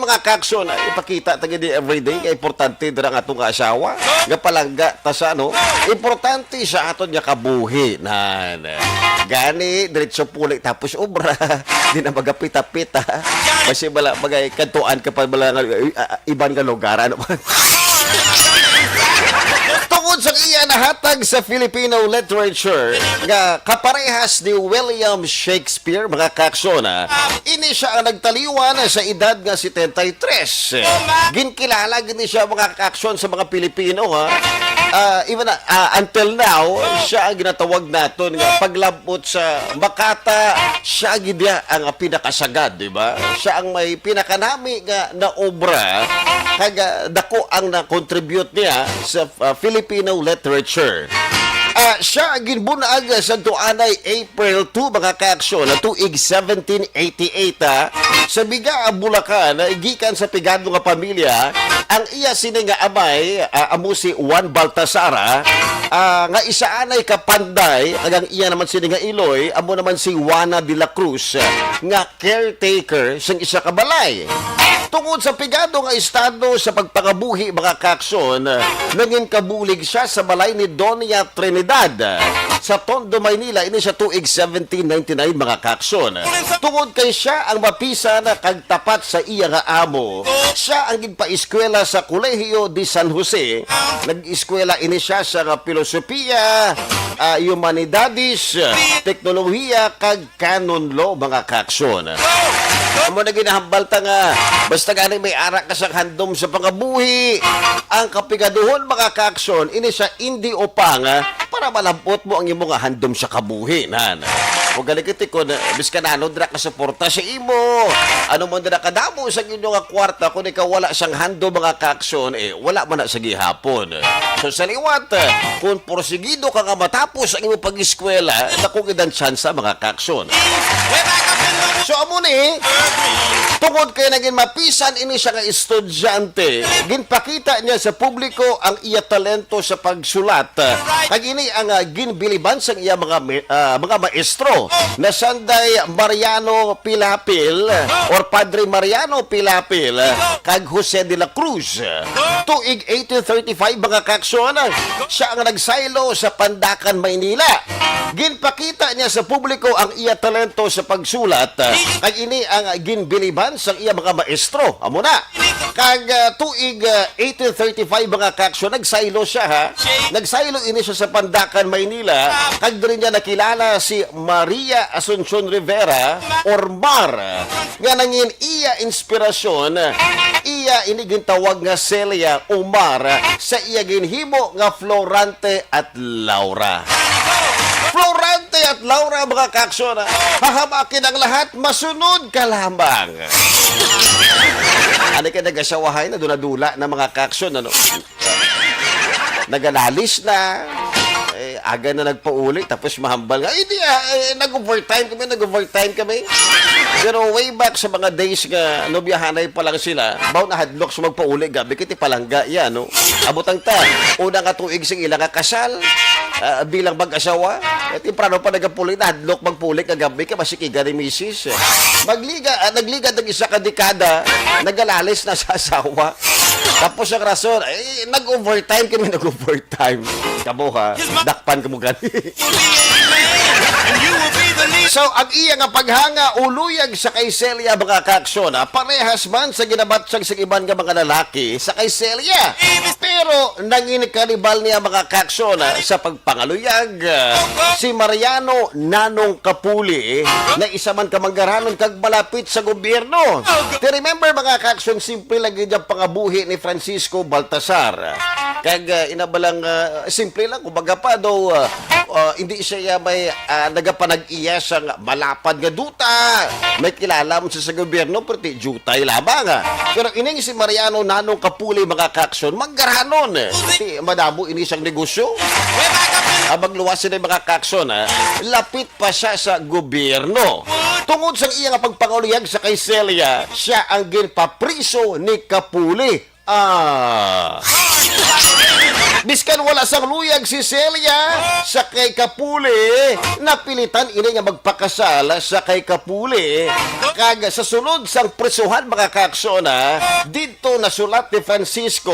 mga kaksyon, ipakita tagi di everyday kay importante dira nga atong asawa. Nga palangga ta sa ano, importante sa aton nga kabuhi nan. Gani diretso puli tapos obra. Di na magapita-pita. Kasi bala bagay kantuan ka pa bala iban nga lugar ano. Tungod sa iya nahatag sa Filipino literature nga kaparehas ni William Shakespeare mga kaksona, ini siya ang nagtaliwan sa edad nga 73. Ginkilala gini siya mga kakson sa mga Pilipino ha. Even until now, siya ang ginatawag naton nga paglabot sa Makata, siya gidya ang pinakasagad, di ba? Siya ang may pinakanami nga na obra kag dako ang na-contribute niya sa Filipino literature. Siya ang ginbunag sa tuanay April 2 mga kaaksyon na tuig 1788 sa Biga, Bulacan, gikan sa pigado nga pamilya ang iya sini nga amay amo si Juan Baltasara nga isaanay kapanday ang iya naman sini nga Iloy amo naman si Juana de la Cruz nga caretaker sang isa ka balay. Tungod sa pigado nga estado sa pagpangabuhi mga kakson, nangin kabulig siya sa balay ni Doña Trinidad sa Tondo, Maynila. Ini siya tuig 1799 mga kakson. Tungod kay siya ang mapisa na kagtapat sa iya nga amo, siya ang gigpa-eskwela sa Kolehiyo de San Jose. Nag-eskwela ini siya sa filosofiya, humanidades, teknolohiya, kag canon law mga kakson. Amo na ginahambalta nga basta gani may arak ka sa handom sa pangabuhi ang kapigaduhon mga kakson ini siya hindi upang para malambot mo ang imong handom sa kabuhi nan. O galikiti ko biska na ano dira ka suporta sa imo ano mo dira kadamo sa inyo nga kwarta kung ikaw wala siyang handom mga kakson wala man na sa gihapon. So sa liwat kung porsigido ka nga matapos ang imong pag-eskwela nakong idan tsansa mga kakson. So amo ni tungod kay naging mapisan ini siya nga estudyante, ginpakita niya sa publiko ang iya talento sa pagsulat. Kag ini ang ginbiliban sa iya mga maestro na Sanday Mariano Pilapil or Padre Mariano Pilapil kag Jose de la Cruz. Tuig 1835 mga kakson, siya ang nagsaylo sa Pandakan, Maynila. Ginpakita niya sa publiko ang iya talento sa pagsulat. Kag ini ang ginbiliban sa iya mga maestro. Amo na. Kag tuig 1835 mga kaksyon, nagsaylo siya ha. Nagsaylo ini siya sa Pandakan, Maynila. Kag din niya nakilala si Maria Asuncion Rivera or Mar. Nga nangin iya inspirasyon, iya ini gintawag nga Celia Omar sa iya ginhimo nga Florante at Laura. Florante at Laura mga kaksyon, hahamakin ang lahat, masunod ka lamang. Ano ka nagasawahay na dunadula na mga kaksyon, ano? Naganalis na, aga na nagpauli, tapos mahambal nga, hindi nag-overtime kami. Pero way back sa mga days nga nobiyahanay pa lang sila, baw na hadlok sa magpauli, gabi kiti palangga yan, no? Abutang ta, una nga tuig sing ilang kasal, bilang mag-asawa, at imprano pa nagapuli na hadlok magpuli kagabi ka masikiga ni misis. Nagliga ng isa ka dekada, nagalalis na sa asawa. Tapos ang rason, nag-overtime kami, nag-overtime. Kamo ha, dakpan ka mo gani. So, ang iya nga paghanga uluyag sa kay Celia mga kaksyon, parehas man sa ginabatsag sa iban nga mga lalaki sa kay Celia. Pero nanginkanibal niya mga kaksyon sa pagpangaluyag si Mariano Nanong Kapuli na isa man kamanggaranon kag malapit sa gobyerno. To remember mga kaksyon, simple lang yung pangabuhi ni Francisco Baltasar. Kag inabalang simple lang, kumbaga pa daw hindi siya may nagapanag-iya sa malapad nga duta. May kilala mo sa gobyerno, pero jutay lamang. Pero ining si Mariano Nanong Kapuli mga kaksyon, maggaranon. Madamo ini siyang negosyo. Magluwasin ng mga kaksyon, lapit pa siya sa gobyerno. Tungod sa iya nga pagpanguliyag sa kay Celia, siya ang ginpapriso ni Kapuli. Biskan wala sang luyag si Celia sa kay Kapuli, napilitan ini nga magpakasal sa kay Kapuli. Kag sa sunod sang presuhan mga kaaksona, dito nasulat ni Francisco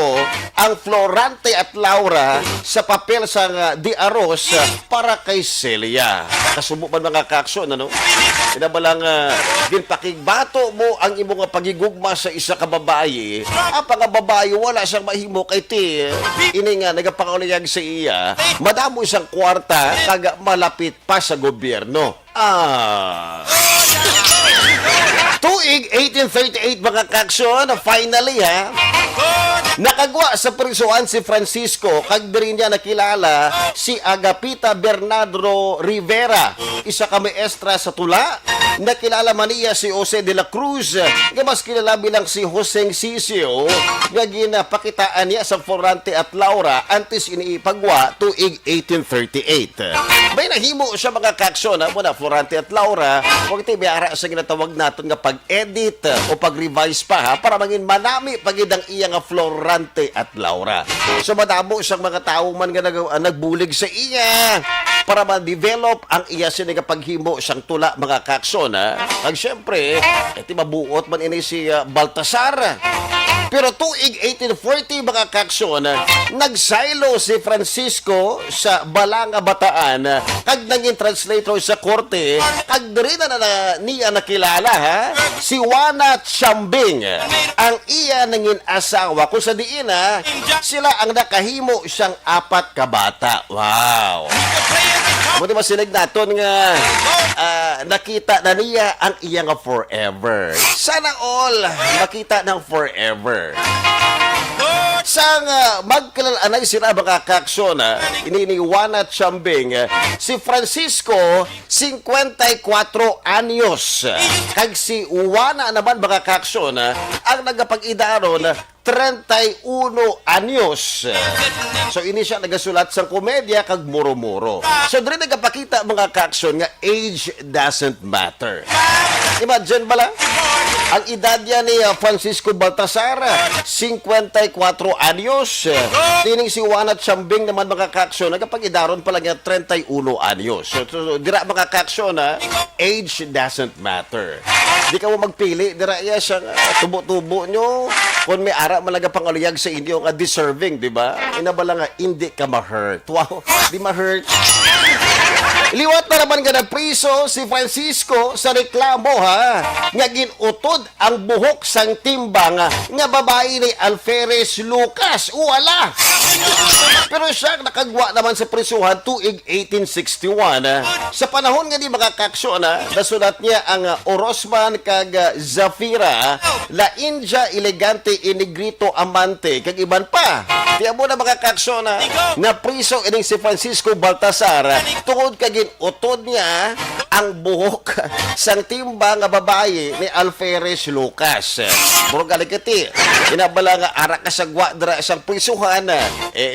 ang Florante at Laura sa papel sang di aros para kay Celia. Kasubo man mga kaaksona, no? Inabalang ginpakigbato mo ang imong pagigugma sa isa ka babae. Ang nga babae wala siyang mahimo kay ti. Ini nga nagapanguliyag sa iya, madamo isang kwarta kag malapit pa sa gobyerno. Tuig 1838 mga kaksyon, finally nakagwa sa prisuan si Francisco kag diri niya nakilala si Agapita Bernardo Rivera, isa ka maestra sa tula. Nakilala man niya si Jose de la Cruz, nga mas kilala bilang si Joseng Sisio, nga ginapakitaan niya sa Florante at Laura antes iniipagwa tuig 1838. May nahimo siya mga kaksyon muna Florante at Laura, huwag tayo biyara sa ginatawag natin nga pag-edit o pag-revise pa para maging manami pagidang iya nga Florante at Laura. So madamo siyang mga tao man nga nagbulig sa iya para ma-develop ang iya sinigapaghimo siyang tula mga kaksyon. Ang siyempre, iti mabuot man ini si Baltasar. Pero tuig 1840 mga kaksyon, nagsaylo si Francisco sa Balanga Bataan kag naging translator sa korte kag diri na niya nakilala si Juana Chambing ang iya nangin asawa kung sa diin sila ang nakahimo siyang 4 ka bata. Wow. Mo di masinig naton nga nakita na niya ang iya nga forever. Sana all makita ng forever. Sang magkalaanay sila mga kaksyon, ininiwan at Chambing, si Francisco 54 anyos kag si Juana naman mga kaksyon ang nagapag-idaron 31 anyos. So ini siya nagasulat sa komedya kag muro-muro. So diri nagapakita mga kaksyon nga age doesn't matter. Imagine bala ang edad niya ni Francisco Baltasar 54 anyos. Tining si Juana Chambing naman mga kaksyon nagapag-idaron pa lang niya 31 anyos. So dira mga kaksyon age doesn't matter. Di ka mo magpili, dira iya siya tubo-tubo nyo kung may ara malaga pangaluyag sa inyo nga deserving, di ba? Inabala nga, hindi ka ma-hurt. Wow, di ma-hurt. Liwat na naman nga na priso si Francisco sa reklamo nga ginutod ang buhok sang timbang nga babae ni Alferez Lucas. Wala! Pero siya nakagwa naman sa prisuhan tuig 1861. Sa panahon nga di makakaksyon, nasulat niya ang Orosman kag Zafira, La India Elegante y Negrito Amante, kag iban pa. Tiyan mo na makakaksyon na priso ining si Francisco Baltasar tungod kag utod niya ang buhok sang timba nga babae ni Alferez Lucas. Murag alikati, inabala nga ara ka sa gwadra sang prisuhan,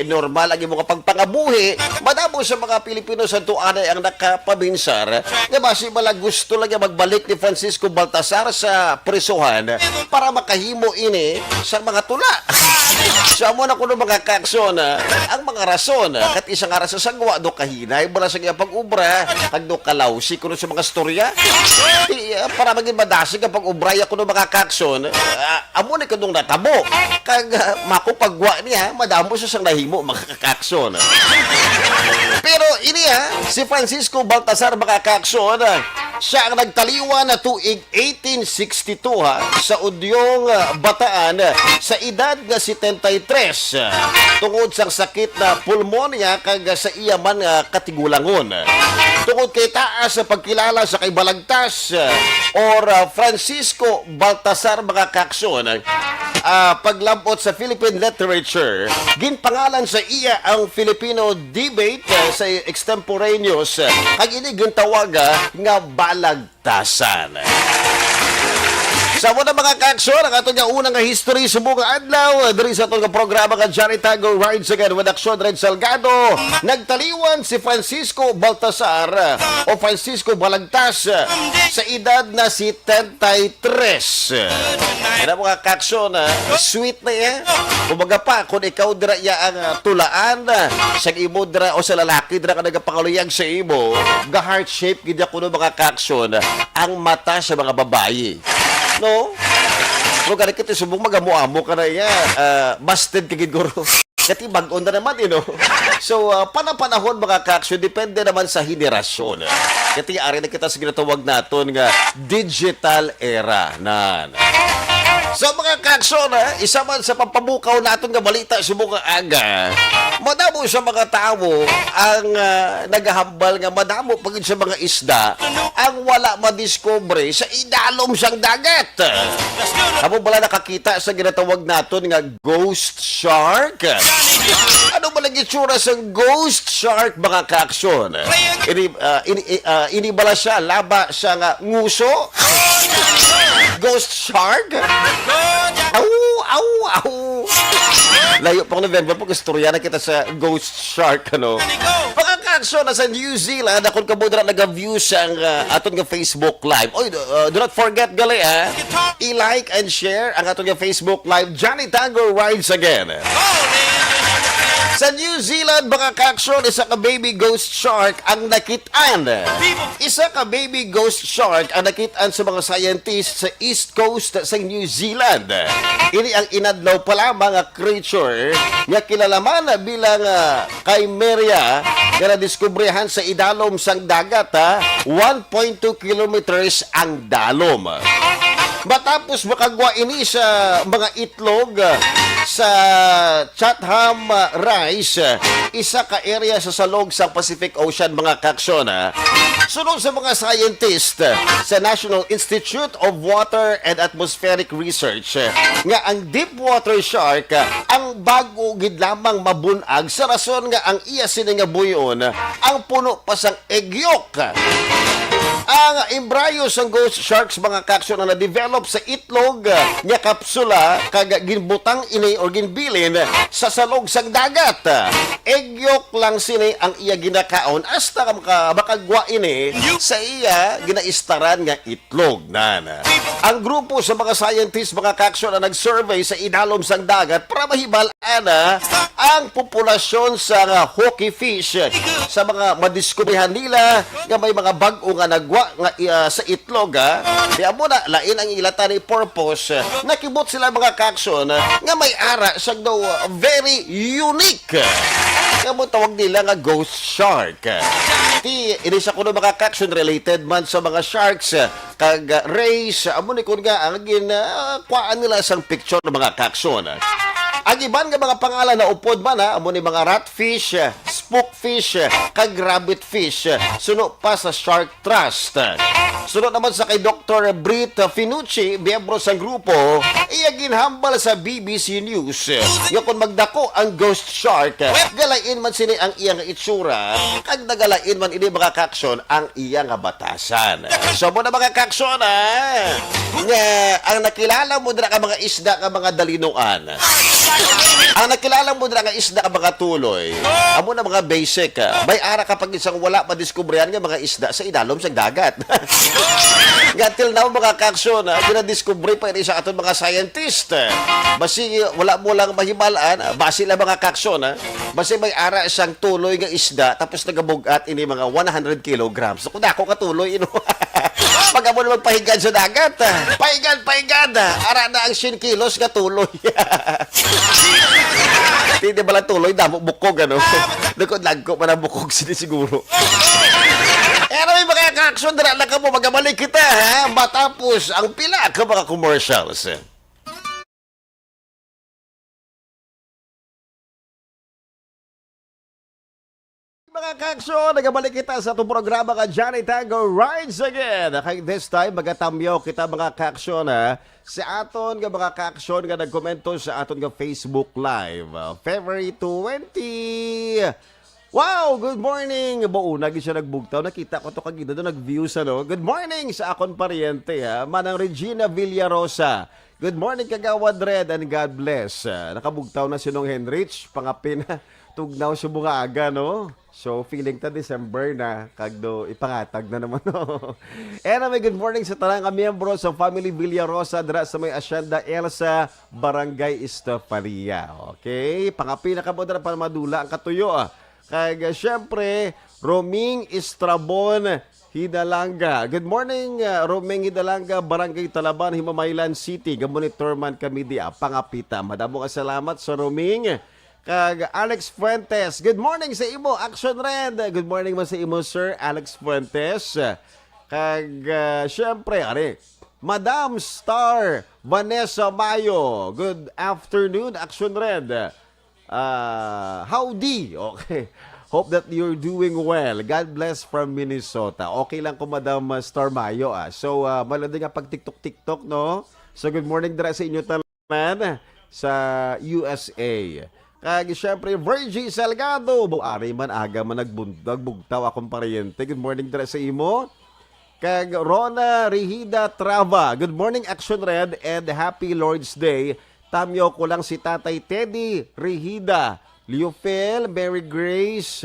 normal ang imong pagpangabuhi, madamo sa mga Pilipino sa tuanay ang nakapabinsar, nga basi bala gusto lang magbalik ni Francisco Baltasar sa prisuhan para makahimo ini sa mga tula. Sa mo na kuno mga kaksyon, ang mga rason, kat isang ara sa sagwa, do kahinay, bala sa nga pag-ubra, kag do kalawsi kuno sa mga storya, para maging madasig ang pag-ubraya kuno mga kaksyon, amo ni kadong natabo, kag makupagwa niya, madamo siya sang nahimo mga kaksyon. Pero ini si Francisco Baltasar mga kaksyon, siya ang nagtaliwa na tuig 1862 sa Udyong Bataan sa edad nga 73 tungod sa sakit na pulmonya kag sa iya man katigulangon. Tungod kay taas sa pagkilala sa kay Balagtas or Francisco Baltasar mga kaksyon, paglabot sa Philippine literature, ginpangalan sa iya ang Filipino debate sa extemporaneous kag ini gintawag nga balagtasan. Sa muna mga kaaksyon, ang ato nga unang nga history sa buong adlaw, diri sa atong nga programa nga Johnny Tango Rides Again with Aksyon Red Salgado. Nagtaliwan si Francisco Baltasar o Francisco Balagtas sa edad na si 33. Yan ang mga kaaksyon, sweet na yan. Kumaga pa, kung ikaw dira ya ang tulaan sa imo dira o sa lalaki dira ka nagapangaluyag sa imo, ga heart shape gid kuno mga kaaksyon ang mata sa mga babae. No? Kung ka kita subong magamu-amo ka na yan, busted ka guro. Kati bag-on na naman, So, panahon mga kaaksyon, depende naman sa henerasyon. Kati ari na kita sa ginatawag naton nga digital era na. So mga kaaksyon, isa man sa pampabukaw natin nga balita sa mga aga, madamo sa mga tao ang nagahambal nga madamo pagin sa mga isda ang wala madiscovery sa idalom sang dagat. Amo bala nakakita sa ginatawag natin nga ghost shark? Ano ba lang itsura sa ghost shark mga kaaksyon? Ini bala siya, laba siya nga nguso? Ghost shark? Au! Layo pang November po, istorya na kita sa ghost shark, Mga kaaksyon, nasa New Zealand, akong kabudra nag-view sa aton nga Facebook Live. Oy, do not forget, gali, i-like and share ang aton nga Facebook Live, Johnny Tango Rides Again. Sa New Zealand, mga kaaksyon, isa ka baby ghost shark ang nakitaan. Isa ka baby ghost shark ang nakitaan sa mga scientists sa East Coast sa New Zealand. Ini ang inadlaw pa lamang nga creature nga kilalaman bilang chimera nga nadiskubrihan sa idalom sang dagat. 1.2 kilometers ang dalom. Matapos makagwa ini sa mga itlog sa Chatham Rise, isa ka area sa salog sa Pacific Ocean, mga kaaksyon. Sunod sa mga scientist sa National Institute of Water and Atmospheric Research nga ang deep water shark ang bago gid lamang mabunag sa rason nga ang iya sini nga buyon ang puno pa sang egg yolk. Ang embryo sang ghost sharks, mga kaaksyon, na na-develop sa itlog nga kapsula kag ginbutang ini or ginbilin sa salog sang dagat. Egg yolk lang sini ang iya ginakaon hasta makagwa ini sa iya ginaistaran nga itlog nana. Ang grupo sa mga scientists, mga kaaksyon, na nag-survey sa idalom sang dagat para mahibal-an ang populasyon sa hockey fish sa mga madiskubrihan nila nga may mga bag-o nga nagwa nga sa itlog. Kaya muna lain ang ilata ni purpose, nakibot sila mga kaaksyon nga may ara siya daw very unique. Kaya mo tawag nila nga ghost shark. Ini sa kuno mga kaaksyon related man sa mga sharks kag race amo ni kun nga ang kuan nila sang picture ng mga kaaksyon. Ang iban nga mga pangalan na upod man amo ni mga ratfish, spookfish, kag rabbitfish. Suno pa sa Shark Trust. Sunod naman sa kay Dr. Britt Finucci, miyembro sa grupo, iya ginhambal sa BBC News. Yung kung magdako ang ghost shark, galain man sini ang iyang itsura, kag nagalain man ini mga kaaksyon ang iyang batasan. So mo na mga kaaksyon, nga ang nakilala mo dira ka mga isda ka mga dalinuan. Ang nakilala mo dira nga isda ka mga tuloy. Amo na mga basic. May ara kapag isang wala madiskubrihan nga mga isda sa idalom sa dagat. Nga till now mga kaaksyon, ginadiscovery pa rin sa aton mga scientist. Basi wala mo lang mahimalaan, basi lang mga kaaksyon, basi may ara isang tuloy nga isda tapos nagabugat ini mga 100 kilograms. So kung ako katuloy, pag amo na magpahigad sa dagat, pahigad, ara na ang 100 kilos nga tuloy. Hindi ba lang tuloy, damo bukog, Lagko pa na bukog siguro. Ano may mga kaaksyon, dara lang ka mo, magabalik kita, matapos ang pila ka mga commercials. Mga kaaksyon, nagabalik kita sa itong programa ka Johnny Tango Rides Again. Kaya this time, magatamyo kita mga kaaksyon sa aton nga mga kaaksyon nga nagkomento sa aton nga Facebook Live. February 20, Wow, good morning. Bauna gid siya nagbugtaw. Nakita ko to kagida do nag-views ano. Good morning sa akon pariente ha. Manang Regina Villarosa. Good morning kagawad Red and God bless. Nakabugtaw na sinong Henrich, pangapin na tugnaw siya bunga aga no. So feeling ta December na kagdo ipangatag na naman no. Anyway, good morning sa tanang miyembro sa Family Villarosa dira sa may Asyenda Elsa, Barangay Estefania. Okay, pangapin na kamo dira para madula ang katuyo ah. Kaya syempre, Roming Estrabon Hidalanga. Good morning, Roming Hidalanga, Barangay Talaban, Himamaylan City. Gamonitor man kami di pangapita. Madamo ka salamat sa Roming. Kag Alex Fuentes. Good morning sa imo, Action Red. Good morning man sa imo, Sir Alex Fuentes. Kag syempre, Madam Star Vanessa Mayo. Good afternoon, Action Red. Howdy. Okay. Hope that you're doing well. God bless from Minnesota. Okay lang ko, Madam Star Mayo. So, malandi nga pag TikTok, no? So, good morning dira sa inyo tanan sa USA. Kag syempre, Virgie Salgado. Buari man, aga man nagbugtaw akong pariente. Good morning dira sa imo. Kag Rona Rihida Trava. Good morning, Action Red, and happy Lord's Day. Tamyo ko lang si Tatay Teddy Rihida, Liofel, Mary Grace,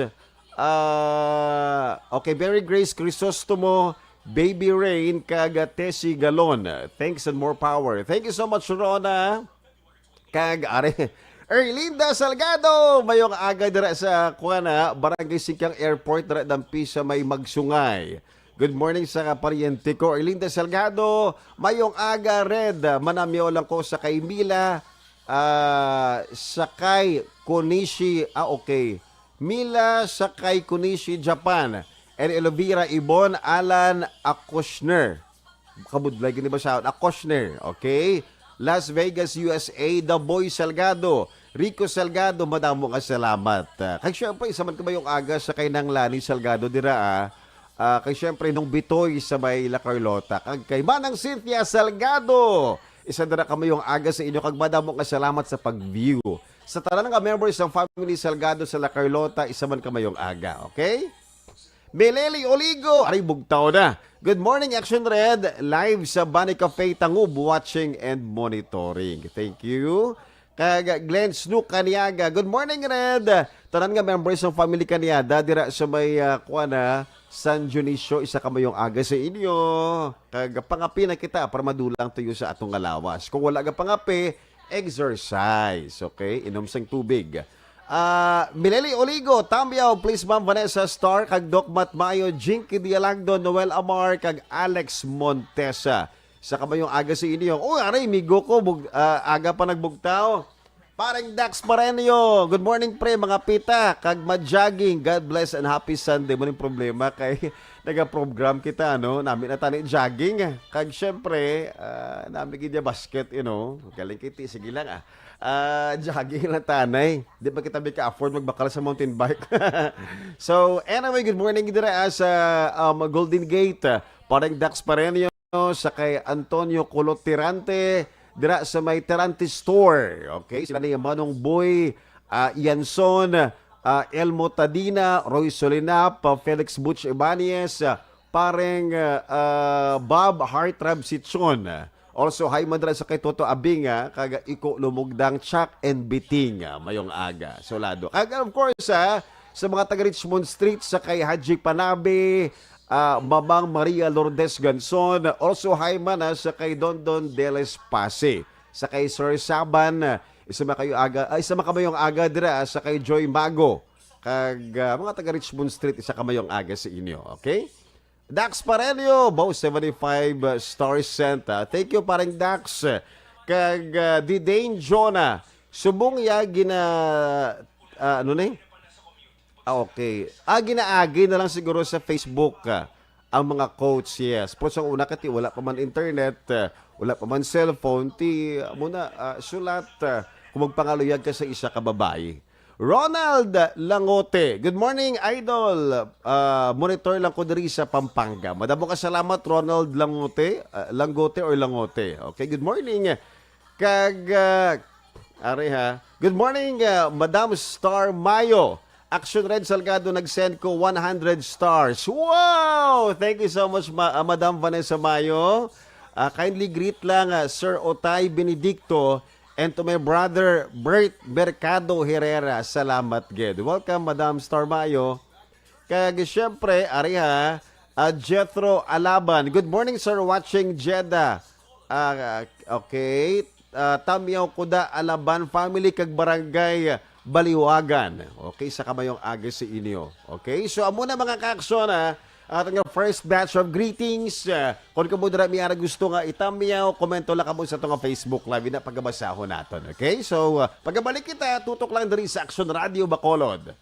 Mary Grace Crisostomo, Baby Rain, kag Tessie Galon. Thanks and more power. Thank you so much, Rona. Kag Erlinda Salgado, mayong aga dira sa Barangay Singkang Airport dira dampi sa may Magsungay. Good morning sa pariente ko, Erlinda Salgado. Mayong aga, Red. Manamyo lang ko sa kay Mila, Sakay Konishi. Okay. Mila Sakay Konishi, Japan. And Elvira Ibon Alan Akoshner. Kabudlay, gini ba siya? Akoshner. Okay. Las Vegas, USA. The Boy Salgado. Rico Salgado, madamo ka salamat. Kaya syempre, isa man ka ba yung aga sa kay nang Lani Salgado, dira kay syempre nung Bitoy sa may La Carlota. Kay Manang Cynthia Salgado. Isa na kami yung aga sa inyo. Kag madamo ka salamat sa pag-view. Sa tanan nga members ng Family Salgado sa La Carlota, isa man kami yung aga. Okay? Meleli Oligo. Bugtaw na. Good morning, Action Red. Live sa Bani Cafe Tangub, watching and monitoring. Thank you. Kag Glenn Snook Kaniaga. Good morning, Red. Tanan nga members ng Family Kaniada dira sa may San Dionisio, isa ka mayong aga sa inyo. Kag pangapi na kita para madulang tayo sa atong alawas. Kung wala ka pangapi, exercise. Okay? Inom sang tubig. Mileli Oligo, Tambiao, please Ma'am Vanessa Star, kag Doc Mat Mayo, Jinky Dialagdo, Noel Amar, kag Alex Montesa. Isa ka mayong aga sa inyo. Migo ko, aga pa nagbugtaw. Parang Dax Parenio. Good morning, pre, mga pita. Kag ma-jogging. God bless and happy Sunday. Mo problema kay nag-program kita, no? Namin na tani jogging. Kag syempre, namin kita basket, Galing kiti. Sige lang, jogging na tanay. Di ba kita ka-afford magbakal sa mountain bike? So, anyway, good morning dira sa Golden Gate. Parang Dax Parenio sa kay Antonio Colotirante. Dira sa may Terante Store. Okay? Sila ni Manong Boy, Yanson, Elmo Tadina, Roy Solinap, Felix Butch Ibanez, pareng Bob Hartrab Sitson. Also, hi madra sa kay Toto Abinga, kaga Iko Lumugdang, Chuck and Biting, mayong aga. Solado. Kaga of course, sa mga taga Richmond Street, sa kay Haji Panabe, Mamang Maria Lourdes Ganson. Also, hi man sa kay Dondon Deles Pase. Sa kay Sir Saban, isa makamayong aga dira sa kay Joy Mago. Kag mga taga Richmond Street, isa kamayong aga sa inyo. Okay? Dax Parenio, Bow 75 Stars sent. Thank you, parang Dax. Kag Didane Jonah, subong ya okay. Ginaagi na lang siguro sa Facebook ang mga quotes, yes. Pero sa una kati, wala pa man internet, wala pa man cellphone, sulat kung magpangaluyag ka sa isa ka babae. Ronald Langote. Good morning, Idol. Monitor lang ko diri sa Pampanga. Madamo ka salamat, Ronald Langote. Langote or Langote. Okay, good morning. Kag, good morning, Madam Star Mayo. Action Red Salgado nag-send ko 100 stars. Wow! Thank you so much, Madam Vanessa Mayo. Kindly greet lang Sir Otay Benedicto and to my brother Bert Mercado Herrera. Salamat, Ged. Welcome, Madam Star Mayo. Kaya siyempre, ariha, Jethro Alaban. Good morning, sir. Watching Jeddah. Okay. Tamyaw Kuda Alaban family kag barangay Baliwagan. Okay, sa kamayong aga sa inyo. Okay, so amo na mga kaakson atong first batch of greetings. Kung kamo dira mi ara gusto nga itamyaw, komento lang kamo sa atong Facebook live na pagabasahon naton. Okay, so pagabalik kita tutok lang diri sa Action Radio Bacolod.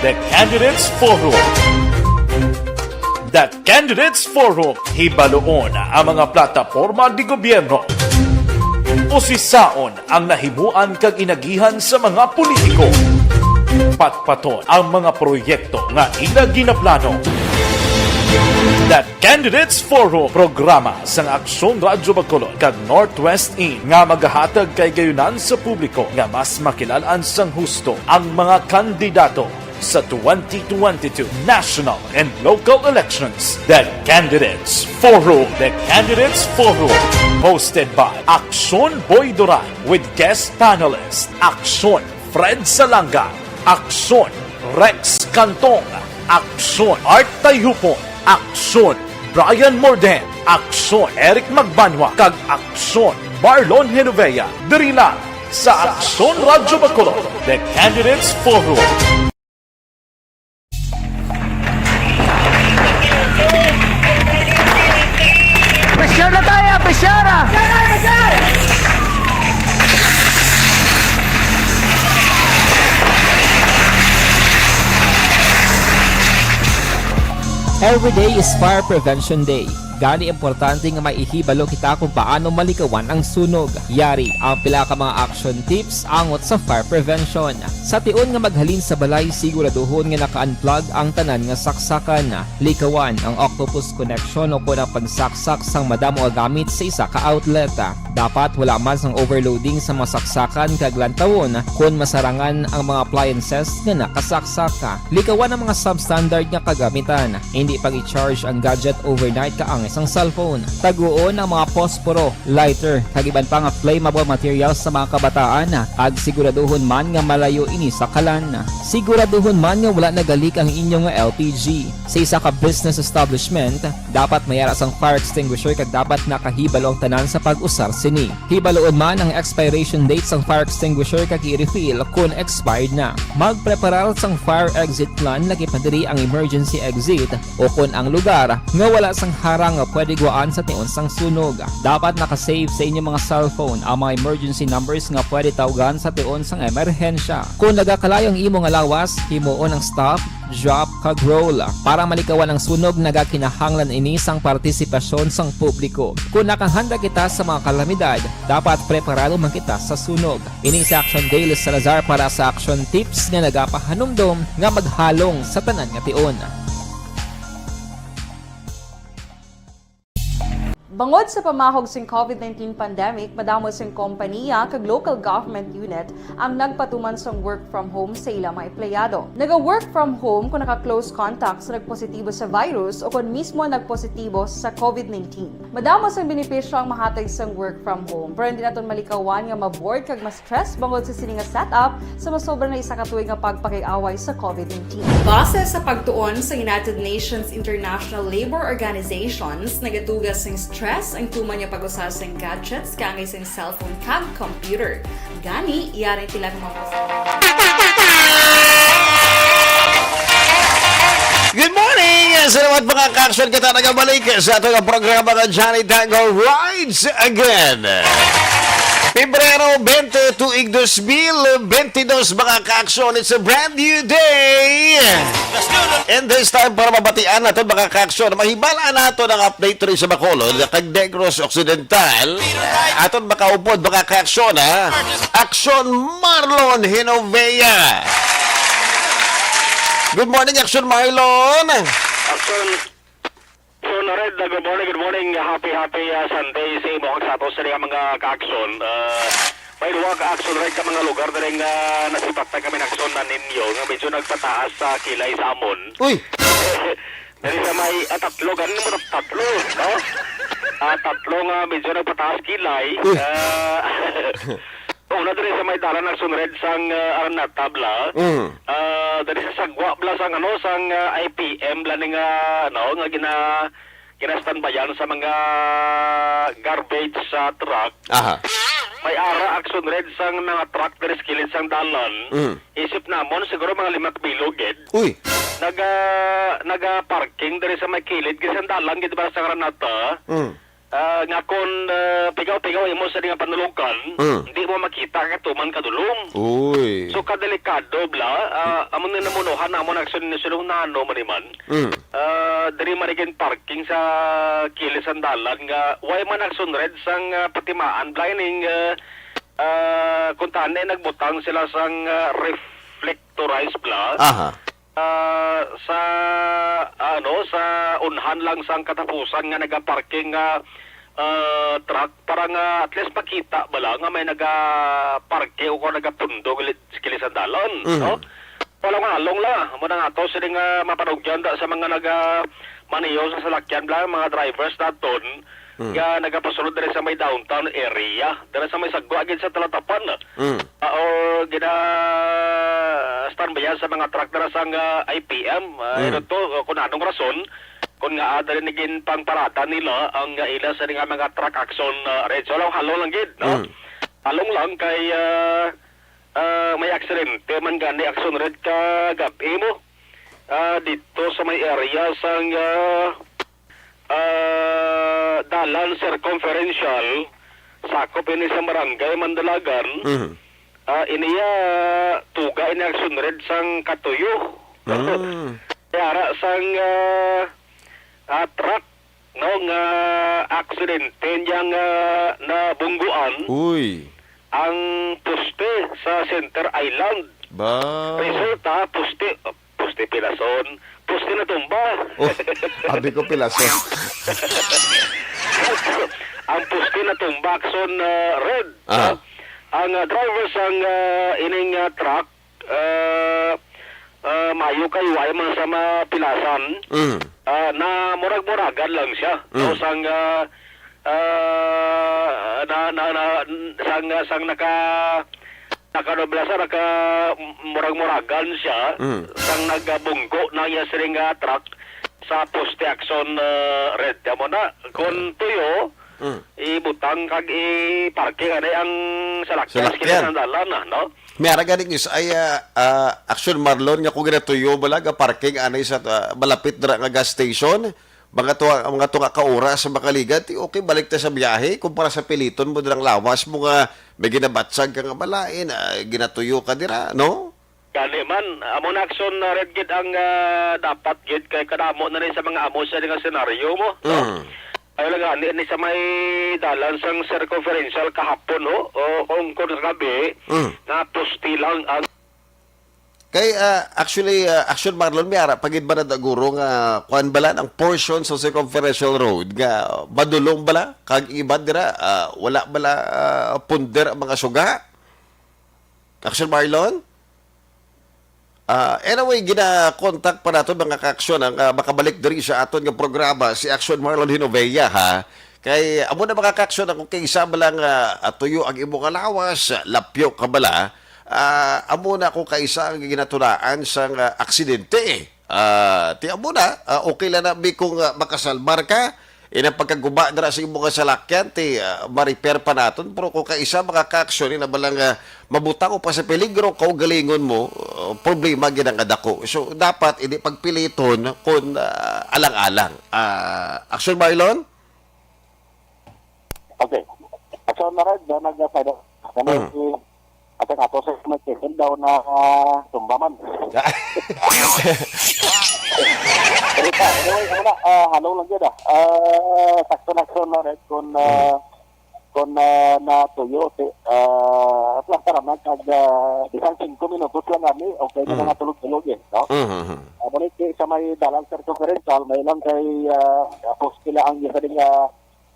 The Candidates Forum. The Candidates Forum, hibaloon ang mga plataporma di gobyerno. Usisaon ang nahimuan kag inagihan sa mga politiko. Patpaton ang mga proyekto nga ila ginaplano. The Candidates Forum, programa sang Aksyon Radyo Bacolod kag Northwest In nga magahatag kay gayunan sa publiko nga mas makilalaan sang husto ang mga kandidato sa 2022 national and local elections. The Candidates Forum. The Candidates Forum. Hosted by Aksyon Boy Duran with guest panelist Aksyon Fred Salanga, Aksyon Rex Cantong, Aksyon Art Tayupon, Aksyon Brian Morden, Aksyon Eric Magbanwa, kag Aksyon Marlon Genovea. Diri lang sa Aksyon Radyo Bacolod. The Candidates Forum. Presyar na tayo! Presyara! Every day is Fire Prevention Day. Gani importante nga maihibalo kita kung paano malikawan ang sunog. Yari ang pila ka mga action tips angot sa fire prevention. Sa tion nga maghalin sa balay, siguraduhon nga naka-unplug ang tanan nga saksakan. Likawan ang octopus connection o kung ang pagsaksak sang madamo nga gamit sa isa ka outlet. Dapat wala man sang overloading sa mga saksakan kag lantawon kung masarangan ang mga appliances nga nakasaksaka. Likawan ang mga substandard nga kagamitan. Hindi pag i-charge ang gadget overnight kaang isang cellphone. Taguon ang mga posporo, lighter, kag iban pa nga flammable materials sa mga kabataan. Ag siguraduhon man nga malayo ini sa kalan. Siguraduhon man nga wala nagalik ang inyong LPG. Sa isa ka business establishment, dapat mayara sang fire extinguisher kag dapat nakahibalo ang tanan sa pag-usar sini. Hibaloon man ang expiration date sang fire extinguisher kag i-refill kung expired na. Magpreparar sang fire exit plan lagi pa diri ang emergency exit o kung ang lugar nga wala sang harang nga pwede guwaan sa tion sang sunog. Dapat nakasave sa inyong mga cellphone ang mga emergency numbers nga pwede tawagan sa tion sang emerhensya. Kung nagakalayo ang imong lawas, himuon ang stop, drop, kag roll. Para malikawan ang sunog, nagakinahanglan ini sang partisipasyon sang publiko. Kung nakahanda kita sa mga kalamidad, dapat preparado man kita sa sunog. Ini sa Action Daily Salazar para sa action tips nga nagapahanumdom nga maghalong sa tanan nga tion. Bangod sa pamahog sing COVID-19 pandemic, madamo sing kompanya kag local government unit ang nagpatuman sang work from home sa ilang mga empleyado. Naga-work from home kung naka-close contact sa nagpositibo sa virus o kung mismo nagpositibo sa COVID-19. Madamo sang benepisyo ang mahatag sang work from home, pero hindi naton malikawan nga ma-bored kag ma-stress bangod sa sini nga setup sa masobra na isa ka tuig nga pagpakiaway sa COVID-19. Base sa pagtuon sa United Nations International Labor Organizations, nagatugas sing stress ang tuman niya pag-usar sa gadgets kangay sa cellphone kag computer. Gani, iyarin tila ng mga Good morning! Salamat mga ka-action kita nagabalik sa itong programa ng Johnny Tango Rides Again. Pebrero 20, tuig 2022, mga ka-aksyon, it's a brand new day. And this time, para mabatian natin, mga ka-aksyon, mahibala natin ang update rin sa Bacolod, kag Negros Occidental. Aton makaupod, mga ka-aksyon, ha? Aksyon Marlon Hinovea. Good morning, Aksyon Marlon. Action. So, Red, good morning. Happy Sunday sa imo sa ato sa mga ka-aksyon. May duwa ka-aksyon rin ka mga lugar na rin nasipat na kami na-aksyon na ninyo nga medyo nagpataas sa kilay sa amon. Uy, Dari sa may tatlo, ganin mo tatlo, no? Tatlo nga medyo nagpataas kilay. Una dari sa may dalan aksyon red sang aranat tabla. Dari sa sagwa bla sang sang IPM bla nga nga ginastandbayan sa mga garbage sa truck. aha. May ara aksyon red sang mga truck dari sa kilid sang dalan. Isip namon siguro mga 5 biloged. Uy, Naga-parking dari sa may kilid kasi ang dalan gid ba sa aranata. Nga kung pigaw-pigaw imo sa nga panulukan, hindi mo makita katuman kadulong. uy. So kadelikado bla, amon na namunuhan amon aksyon ni sulong nano maniman. Diri marigin parking sa kilis ang dalan nga way man aksyon red sang patimaan blining kung tane nagbutang sila sang reflectorized bla. Aha. Sa sa unhan lang sang katapusan nga nagaparking nga truck para nga at least makita bala nga may nagaparke o kung nagapundo sa kilisan dalon, no? Walang halong la mo na nga to sila nga mapanugyan da sa mga maniyo sa salakyan bla mga drivers naton nga nagapasulod diri sa may downtown area diri sa may sagwa agad sa talatapan o gina standby sa mga truck dira sang IPM ito to kung anong rason kung nga adari naging pangparada nila ang ila sa nga mga truck action red so halong lang gid no halong lang kay may aksidente man gani action red ka gabi mo dito sa may area sang dalan circumferential sakop ini sa barangay Mandalagan. Iniya tuga ini action red sang katuyo. Kaya sang truck no nga aksidente yang na bungguan Uy. ang poste sa Center Island. Ba. Resulta poste pilason, poste na tumba. Oh, abi ko pilaso. Ang poste na tumba son red. Ang driver sang ining truck mayo kay way man sa mapilasan. Na murag-muragan lang siya. So sang sang nakadoblasan murag-muragan siya sang nagabunggo na iya siring truck sa poste action red mo na kung tuyo ibutang kag i-parking anay ang salakyan sa dalan no. May ara ganing is ay Action Marlon nga kung ginatuyo bala ga parking anay sa malapit dira nga gas station. Mga tuwa ka oras sa makaligat, okay, balik ta sa biyahe. Kumpara sa piliton mo dirang lawas mo nga may ginabatsag ka nga balain, ginatuyo ka dira, no? Gani man, amon action na red gid ang dapat gid kay kadamo na rin sa mga amo sa nga senaryo mo. No? Ay lang ni sa may dalan sang circumferential kahapon no o kung gabi na posti lang ang Kay actually Action Marlon may ara pagid ba na daguro nga kuan bala ang portion sa circumferential road nga madulong bala kag iba dira wala bala punder ang mga suga. Action Marlon? Anyway, gina-contact pa nato mga ka-aksyon ang makabalik diri sa aton nga programa si Action Marlon Hinovea ha. Kay amo na mga ka-aksyon ako kay isa bala nga tuyo ang imong alawas, lapyo ka bala. Amo na ako kaisa ang ginatulaan sang aksidente. Ti amo na, okay lang na mi kung makasalbar ka. Inang pagkaguba na sa imong salakyan, ti ma-repair pa naton. Pero kung kaisa makaka-aksyon, na balang mabutang o pa sa peligro, kung galingon mo, problema ginang adako. So, dapat hindi pagpiliton kung alang-alang. Action Marlon? okay. action na rin, na nag-side kami, at ang ato sa mag-check-in daw na tumbaman. Anyway, halo lang yun sakto-nakso na rin kung natuyo. At lang taraman, isang 5 minutos lang kami, okay na mga tulog-tulog eh. No? Ngunit sa may dalang circumferential, may lang kay post nila ang isa din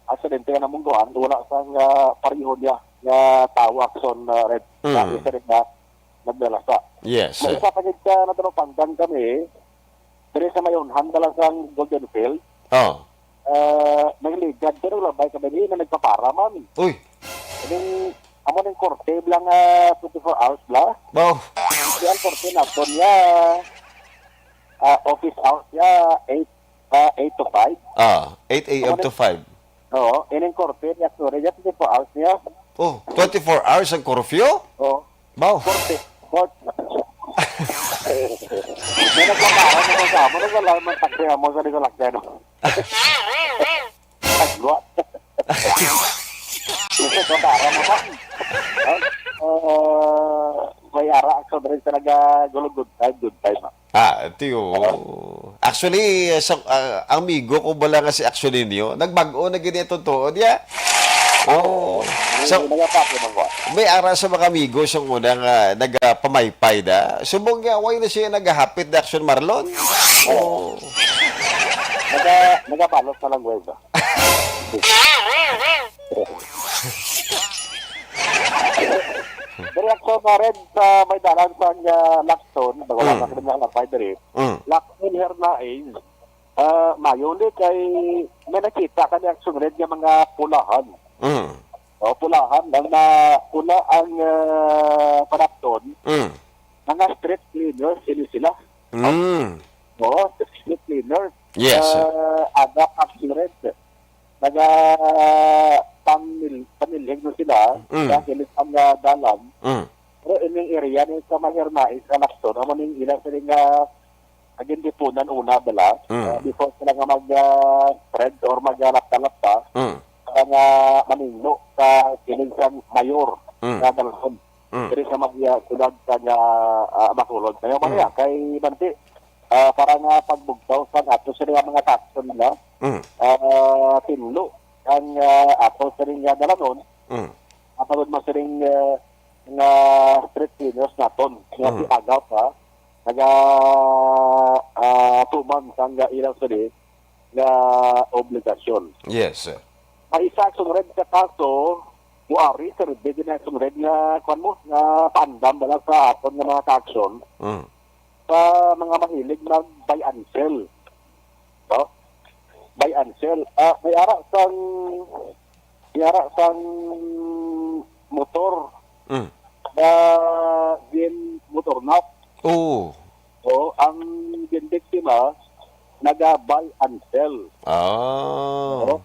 aksidente na mungguan, wala sang pariho niya nga tao action red. Isa rin na nagdalasa. Yes. May isa pagid ka na panggan kami, pero sa mayon, handa lang sang Golden Field. Oh. Nagligad, pero labay kami din na nagpapara man. Uy. Yung amo ng korte lang 24 hours la. Wow. Di ang korte na to niya office hours niya 8 to 5. 8 a.m. to 5. Oo, ining korte niya sorry niya 24 hours niya. Oh, 24 hours ang curfew? Oo. Wow. Korte. May nagpapara mo sa amo, nagpapara taksi mo sa niko lakyan. Agluat. Ito ko para mo ba? May ara action rin talaga good time. Ito yun. Actually, ang amigo ko bala nga si action ninyo, nagbago na ganito totoo niya. Oh. So, may ara sa mga amigo siyang unang nagapamaypay na. Subong nga, why na siya nagahapit na action Marlon? Oh. Nagapalos na lang weba. Reaksyon na rin sa may dalan sa Lakson, wala na kanya lapay diri. Lakson Hernain, mayuli kay may nakita ka reaksyon rin yung mga pulahan. O pulahan, lang na pula ang panakton, mga street cleaners, ini sila. O, street cleaners. Yes. Ada action rin. Panilhig mo sila dahil ang dalam. Pero ining area ni sa Mahernais sa Lakson, amo ning ilang siling agin dipunan una bala before sila nga mag-spread or mag-lapta-lapta nga maningno sa kining mayor na dalhon. Pero sa magsudag kanya masulod. Kaya maniya, kay Banti, para nga pagbugtaw sa ato sila mga takson nila, tinlo ang ato sa rin dalanon, apagod mo sa rin nga street cleaners naton, nga si agaw pa, tuman sang ilang sa rin nga obligasyon. Yes, sir. Ay isa action red ka kaso, buari sa rin, din action red nga, kwan mo, nga paandam dala sa aton nga mga action, sa mga mahilig ng buy and sell. No? Buy and sell. May ara sang motor na din motor na. Oh. O ang biktima naga-buy and sell. Oh.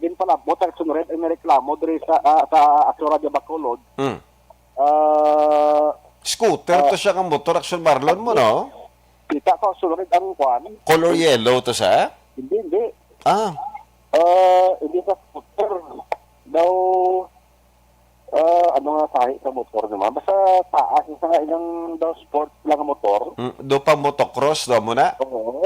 Din pala, motor sunred ang reklamo diri sa Asura de Bacolod. Scooter to siya kang motor action Marlon mo, no? Kita ko sunod ang kwan. Color yellow to siya? Hindi. Hindi sa scooter. Daw, ano nga tayo sa motor naman. Basta taas yung nga ilang daw sport lang ang motor. Do pa motocross daw mo na? Oo.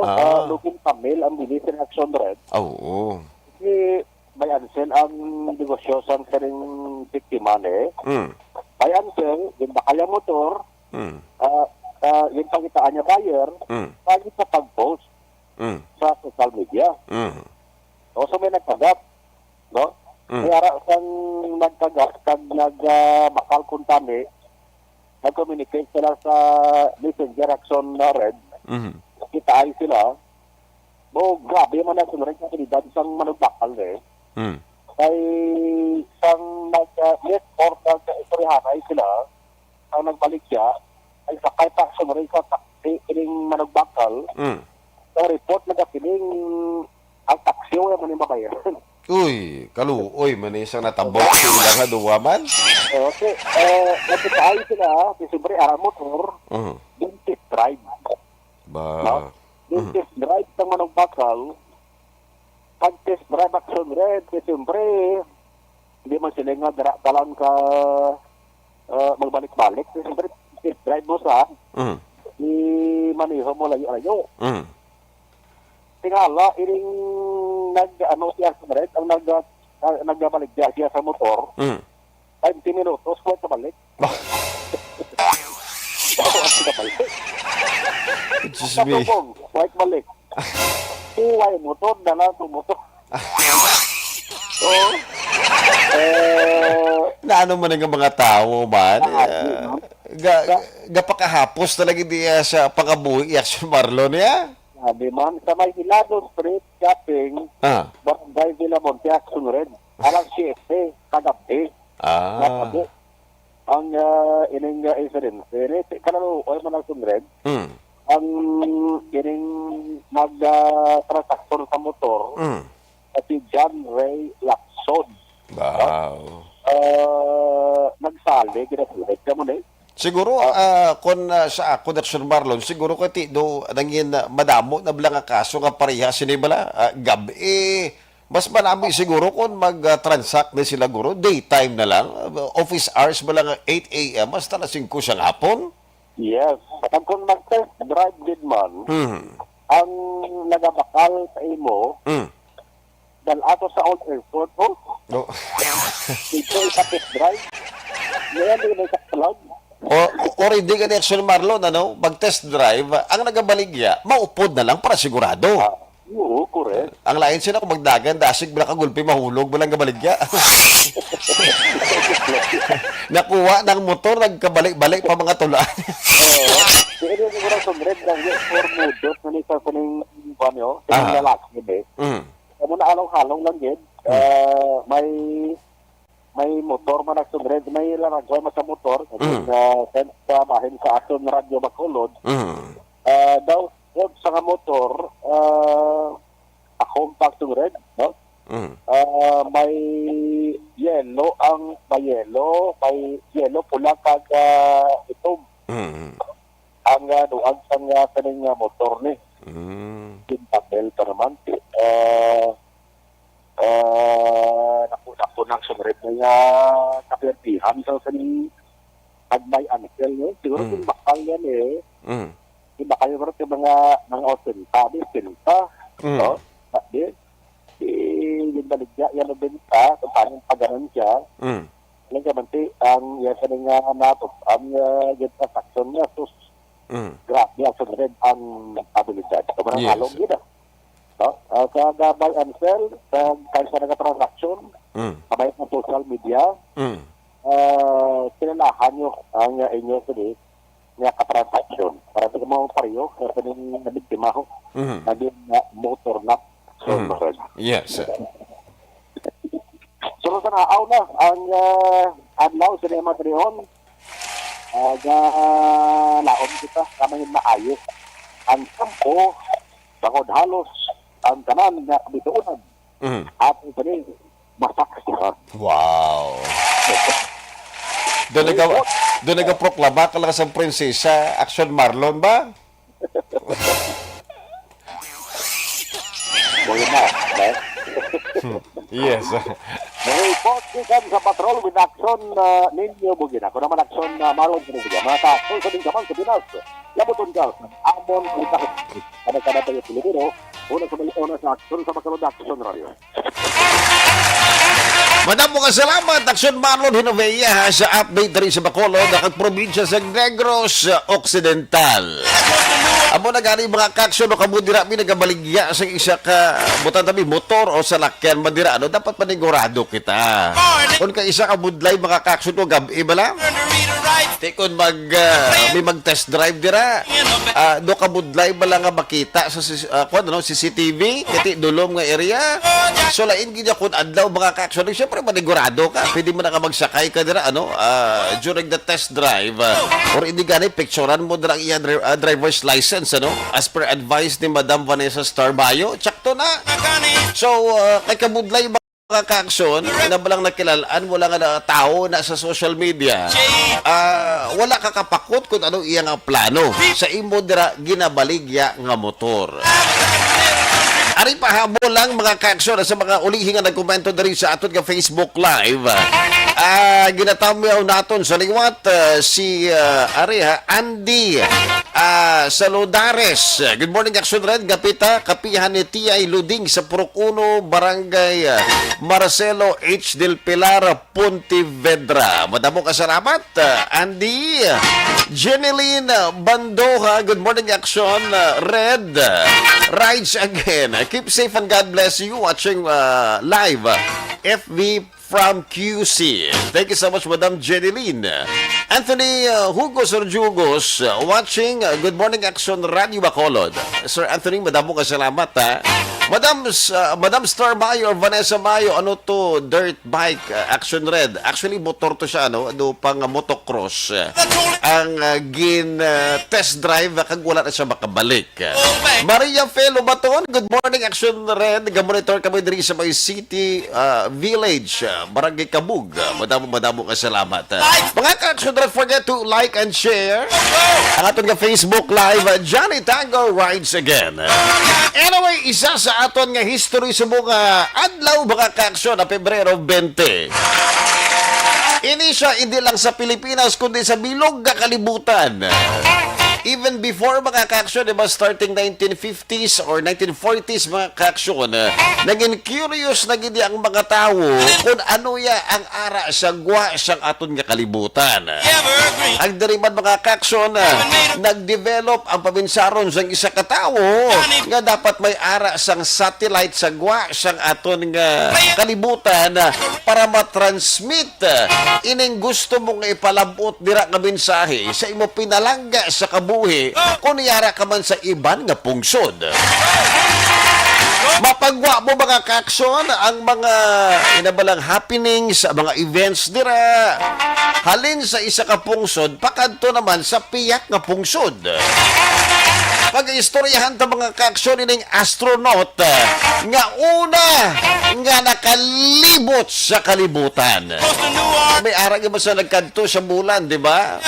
Looking Camille ang bilis ng action red. Oo. Kasi may ansel ang negosyo sa karing biktima eh. May ansel, yung bakal motor, yung pagitaan niya buyer, lagi sa pag-post sa social media. O so may nagkagat, no? Kaya sang nagkagat, kag nag-bakal kuntami, nag-communicate sila sa messenger action na red, kitaan sila, grabe man na sunod sa kanilidad isang manugbakal kay isang nag-let order sa istorihanay sila, ang nagbalik siya, ay sakay pa sunod sa taxi, ining manugbakal, ang report nagapiling ang taxi o yung mabayaran. Uy, kaluoy, man isang natabok sila nga duwaman. Okay, nagkitaay sila, siyempre ara motor, yung test drive. Ba. Yung test drive ng manugbakal, pag test drive action red, siyempre, hindi man sila nga dalan ka magbalik-balik. Siyempre, drive mo sa i-maniho mo layo-layo. Tingala, iring siya sa red, ang nagbalik siya sa motor, 20 minutos, kuwet na balik. Diyos me. Katubong, kuwet balik. Uway motor, dala sa motor. Na ano man ang mga tao man. Gapakahapos talaga diya sa pangabuhi Action Marlon ya. Sabi man, sa may Hilado Street Shopping, Barangay Villa Monte, Action Red, alas 7, kagabi. Nakabi. Ang ining incident, kanalo, oy man Action Red, ang ining nag-transaction sa motor, si John Ray Lacson. Wow. Nagsali, ginasulit ka mo na Siguro, kung sa ako, Action Marlon, siguro ko do nangin madamo na blang kaso nga pareha sinibala, gabi. Mas marami siguro kung mag-transact na sila guro, daytime na lang, office hours ba lang 8 a.m. hasta na 5 siyang hapon? Yes. At kung mag-test drive din man, ang nagabakal sa imo, dahil ato sa old airport, dito sa test drive, ngayon din may kaktalag. Or hindi ka ni Action Marlon, mag-test drive, ang nagabaligya, maupod na lang para sigurado. Oo, correct. Ang lain sila kung magdagan, dasig, bala kagulpi, mahulog, balang gabaligya. Nakuha ng motor, nagkabalik-balik pa mga tulaan. Sige rin siguro sumred ng for mudot na nisa sa ning banyo, sa lalaki din. Kamo na along-halong lang din. May motor man nagsumred, may laragway man sa motor, send sa bahin sa Action Radio Bacolod. Daw, sa nga motor, akong pagsumred, no? May yellow, may yellow, pula kag itom. Ang duag sa kaning motor ni. Papel pa naman. Naku nang sumred na nga kapertihan sa kaning agbay ankel no. Siguro kung bakal yan iba kayo rin yung mga osenta, pinta, no? Yung baligya, yan ang benta, kung paano paganan siya, lang kamanti, ang yasa nga natop, ang yung transaction niya, sus, grabe, ang sunred ang abilidad. Kamarang halong yun, no? Sa buy and sell, kahit sa nag-transaction, kamay ng social media, sinalahan nyo ang inyo sili, nga katransaksyon. Para sa mga pariyo, sa ning nabiktima ho, naging motor na. Yes. So, sa naaw na, ang adlaw sa Nema Trihon, laon kita, kamayin maayos. Ang kampo, bangod halos, ang tanan nga kabituunan. At ito rin, masak siya. Wow. Doon nagaproklama ka lang sa prinsesa Action Marlon ba? Boy na, Yes. report ikan sa patrol with action ninyo bugina. Kung naman action Marlon sa bugina. Mga takol sa din kamang sa Pinas. Labuton ka, amon kita. Kada-kada tayo Pilipino, una sa action sa Bacolod Action Radio. Madam mo salamat, Action Marlon Hinovea sa update rin sa Bacolod at probinsya sa Negros Occidental. Amo na gani mga kaksyon o kamudira mi nagabaligya sa isa ka butan tabi motor o salakyan madira dapat panigurado kita. Kung ka isa ka budlay mga kaksyon o gabi bala. Tikon may mag-test drive dira. Do ka budlay bala nga makita sa CCTV kiti dulom nga area. So lain gid kun adlaw mga kaksyon syempre panigurado ka. Pwede mo na ka magsakay ka dira during the test drive or hindi gani picturean mo dira iya driver's license as per advice ni Madam Vanessa Starbayo tsakto na. So kay kabudlay mga kaaksyon na balang nakilalaan wala nga tao na sa social media wala ka kapakot kung ano iya nga plano sa imo dira ginabaligya nga motor. Ari pahabol lang mga kaaksyon sa mga ulihi nga nagkomento diri sa aton nga Facebook Live. Ginatamaw naton sa liwat si Andy Saludares. Good morning, Action Red. Gapita, kapihan ni T.I. Luding sa Purok 1, Barangay Marcelo H. Del Pilar, Pontevedra. Madamo ka salamat, Andy. Jeneline Bandoha, good morning, Action Red. Rides again. Keep safe and God bless you watching live FB from QC. Thank you so much, Madam Jeneline. Anthony Hugo Sorjugos, watching Good Morning Action Radio Bacolod. Sir Anthony, madamo ka salamat, ha. Madam Star Mayo or Vanessa Mayo, ano to, dirt bike, Action Red. Actually, motor to siya, ano pang motocross. Ang test drive, kag wala na siya makabalik. Maria Felo Baton, good morning, Action Red. Gamonitor kami diri sa may City Village, Barangay Kabug. Madamo ka salamat. Mga ka-Action, don't forget to like and share ang aton nga Facebook Live, Johnny Tango Rides Again. Anyway, isa sa aton nga history sa mga adlaw mga ka-Action na Pebrero 20. Ini siya hindi lang sa Pilipinas kundi sa bilog nga kalibutan. Even before mga ka-Action, diba, starting 1950s or 1940s mga ka-Action, naging curious na gindi ang mga tao kung ano ya ang ara sa gwa siyang aton nga kalibutan. Ang diriman mga ka-Action, nag-develop ang pabinsaron sa isa ka tao nga dapat may ara sang satellite sa gwa siyang aton nga kalibutan para matransmit ining gusto mong ipalabot dira nga mensahe sa imo pinalangga sa kabuhi kung niyara ka man sa iban nga pungsod. Mapagwa mo mga ka-Action ang mga inabalang happenings, mga events dira. Halin sa isa ka pungsod, pakadto naman sa piyak nga pungsod. Pag-istoryahan ta mga ka-Action ining astronaut nga una nga nakalibot sa kalibutan. May arang ba sa nagkanto sa bulan, di ba?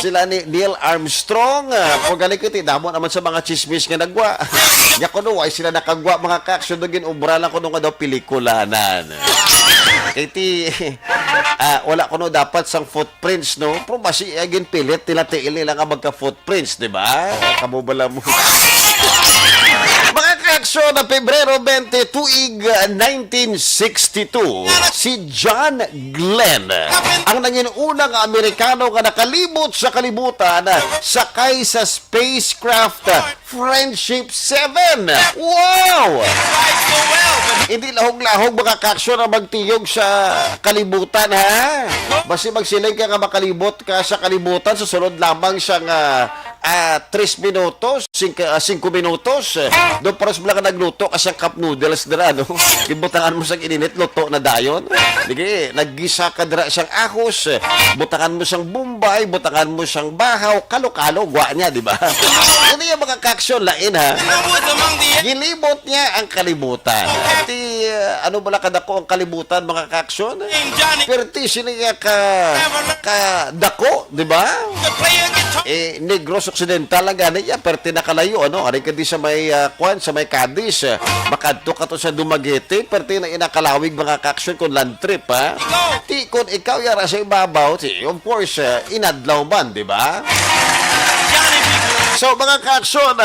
Sila ni Neil Armstrong. Kung galikiti, damo naman sa mga chismis nga nagwa. Nga kuno, ay sila nakagwa mga ka-Action doon ginubra lang kuno nga daw pelikulanan. Iti, wala kuno dapat sang footprints, no? Pero masi agin pilit, tila-tiil nila nga magka-footprints, di ba? Kamubala mo. Mga ka-Action na Pebrero 20, tuig 1962, si John Glenn, ang nanging unang Amerikano nga nakalibot sa kalibutan sakay sa spacecraft Friendship 7. Wow! Hindi lahog-lahog mga ka-Action na magtiyog sa kalibutan, ha? Basi magsiling ka nga makalibot ka sa kalibutan, susunod lamang siyang 3 minutos, 5 minutos. Doon paras mo lang ka nagluto kasi ang cup noodles dira, no? Gibutangan mo siyang ininit, luto na dayon. Sige, naggisa ka dira siyang ahos, butangan mo siyang bumbay, butangan mo siyang bahaw, kalo-kalo, gwa niya, di ba? Ano yung mga ka-Action lain, ha? Gilibot niya ang kalibutan. At ano ba lang kadako ang kalibutan, mga ka-Action? Perti siniya ka dako, di ba? Negros Occidental lang gani ya, perti nakalayo, ano? Ari kadi sa may sa may Cadiz, makadto ka to sa Dumaguete, perti na inakalawig mga ka-Action kung land trip, ha? Ti kung ikaw yara sa ibabaw, of course, inadlaw man, di ba? So mga ka-Action,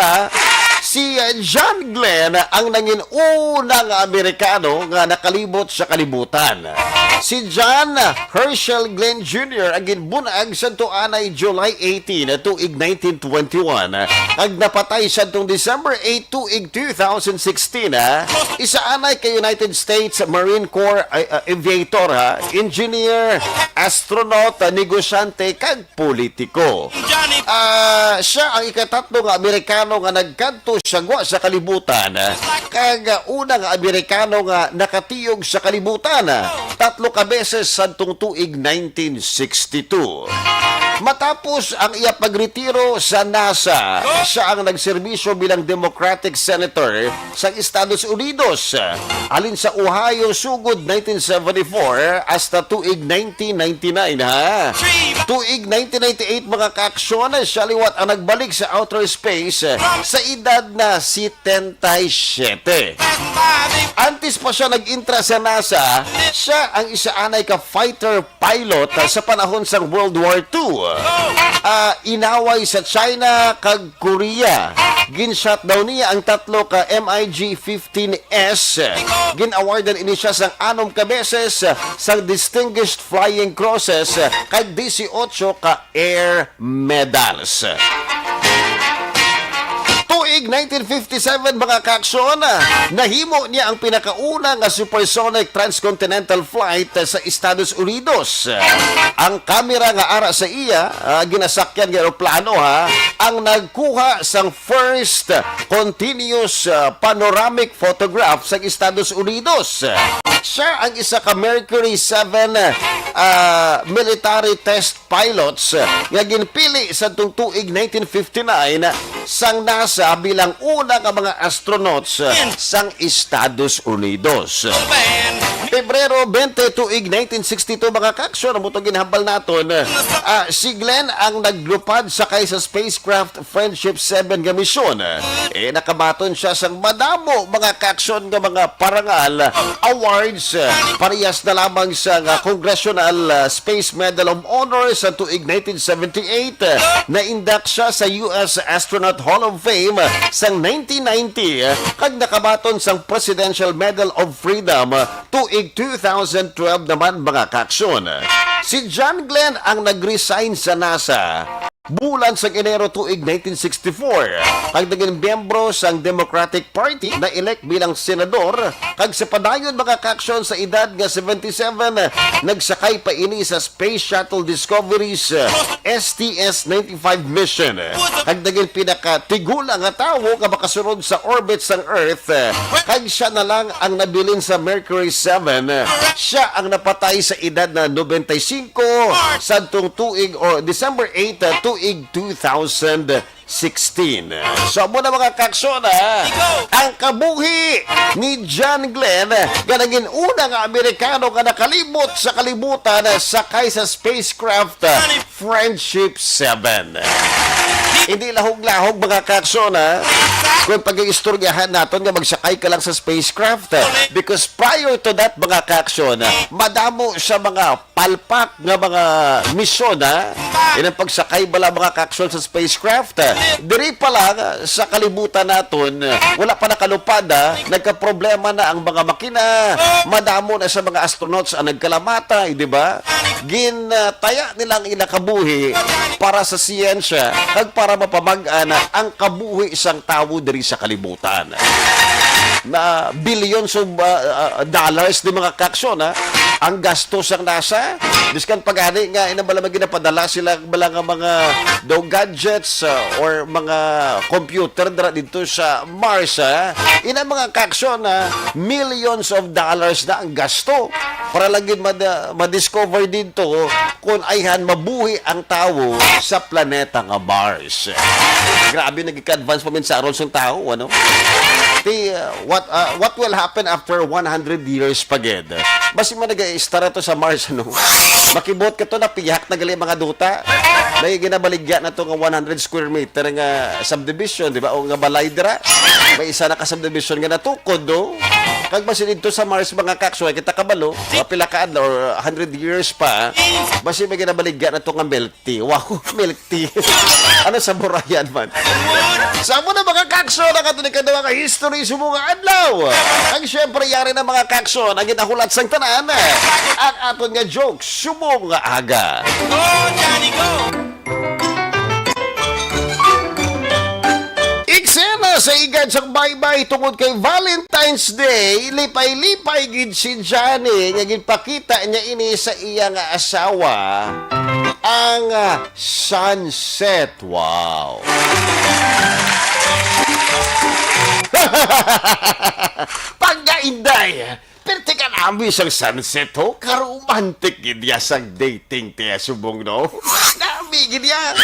si John Glenn ang nanging unang Amerikano nga nakalibot sa kalibutan. Si John Herschel Glenn Jr. ang ginbunag sa tuanay July 18, tuig 1921. Ang napatay sa December 8, tuig 2016. Isa anay kay United States Marine Corps aviator, engineer, astronaut, negosyante, kag politiko. Siya ang ikatatlo nga Amerikano nga nagkanto sa gwa sa kalibutan, kag unang Amerikano nga nakatiyog sa kalibutan, 3 ka beses sa tuig 1962. Matapos ang iya pagretiro sa NASA, siya ang nagserbisyo bilang Democratic Senator sa Estados Unidos. Alin sa Ohio, sugod 1974 hasta tuig 1999 ha. Tuig 1998 mga kaaksyon, siya liwat ang nagbalik sa outer space sa edad na 77. Antes pa siya nag-intra sa NASA, siya ang isaanay ka fighter pilot sa panahon sa World War II. Inaway sa China kag Korea. Ginshot daw niya ang tatlo ka MiG-15S. Gin-awardan ini siya sang 6 ka beses sa Distinguished Flying Crosses kag 18 ka Air Medals. Tuig 1957 mga kaaksyon, nahimo niya ang pinakauna nga supersonic transcontinental flight sa Estados Unidos. Ang kamera nga ara sa iya, ginasakyan nga eroplano ha, ang nagkuha sang first continuous panoramic photograph sa Estados Unidos. Siya ang isa ka Mercury 7 military test pilots nga ginpili sa tuig 1959 sang NASA bilang una ka mga astronauts sang Estados Unidos. Pebrero 20 tuig 1962 mga kaaksyon, ang mutong ginhambal naton, si Glenn ang naglupad sakay sa spacecraft Friendship 7 nga misyon. Nakabaton siya sang madamo mga kaaksyon nga mga parangal, awards, parehas na lamang sa Congressional Space Medal of Honor sa tuig 1978, na-induct siya sa US Astronaut Hall of Fame sang 1990, kag nakabaton sang Presidential Medal of Freedom tuig 2012 naman mga kaaksyon. Si John Glenn ang nag-resign sa NASA bulan sa Enero tuig 1964. Kag naging miyembro sang Democratic Party na elect bilang senador, kag sa padayon mga kaaksyon sa edad nga 77, nagsakay pa ini sa Space Shuttle Discovery's STS-95 mission. Kag naging pinakatigula nga tawo nga makasunod sa orbit sang Earth, kag siya na lang ang nabilin sa Mercury 7. Siya ang napatay sa edad na 95 sa tuig o December 8 tuig 2016. So muna mga kaaksyon, ang kabuhi ni John Glenn nga naging una nga Amerikano nga nakalimot sa kalibutan sakay sa spacecraft Friendship 7. Hindi lahog-lahog mga kaaksyon kung pag-iistoryahan natin nga magsakay ka lang sa spacecraft, because prior to that mga kaaksyon, madamo sa mga palpak nga mga misyon inang pagsakay bala mga kaaksyon sa spacecraft. Diri pa lang sa kalibutan naton, wala pa nakalupad, nagka-problema na ang mga makina, madamo na sa mga astronauts ang nagkalamatay, di ba? Ginataya nilang inakabuhi para sa siyensya kag para mapamag-ana ang kabuhi isang tao diri sa kalibutan. Na billions of dollars di mga kaaksyon ang gastos ang NASA. Biskan pagani nga inabalamag ginapadala sila bala nga mga daw gadgets or mga computer dira dito sa Mars. Ina mga kaaksyon millions of dollars na ang gasto para lagi ma-discover dito kung ayhan mabuhi ang tao sa planeta nga Mars. Grabe nagika-advance pa min sa aron sang tao, ano? What will happen after 100 years paged? Basi man nag-start to sa Mars, ano? Makibot ka to na pihak na gali mga duta. May ginabaligya na to nga 100 square meter nga subdivision, di ba? O nga balay dira. May isa na ka subdivision nga natukod, do. Kag basi dito sa Mars mga kaksoy, kita kabalo, pila ka adlaw or 100 years pa, basi may ginabaligya na to nga milk tea. Wow, milk tea. Ano sa burayan man? Sa mo na mga kakso, nakatunig ka na mga history sa mga adlaw. Ang syempre yari na mga kakso, ang ginahulat sang tanan, ang aton nga joke, sumo nga aga. Go, Johnny, go! Iksena sa igad sang bye-bye tungod kay Valentine's Day, lipay-lipay gid si Johnny nga ginpakita niya ini sa iya nga asawa ang sunset. Wow. Pagkainday, pero teka namin sang sunset ho, karomantik gid ya sang dating tiya subong no. Nami gid ya.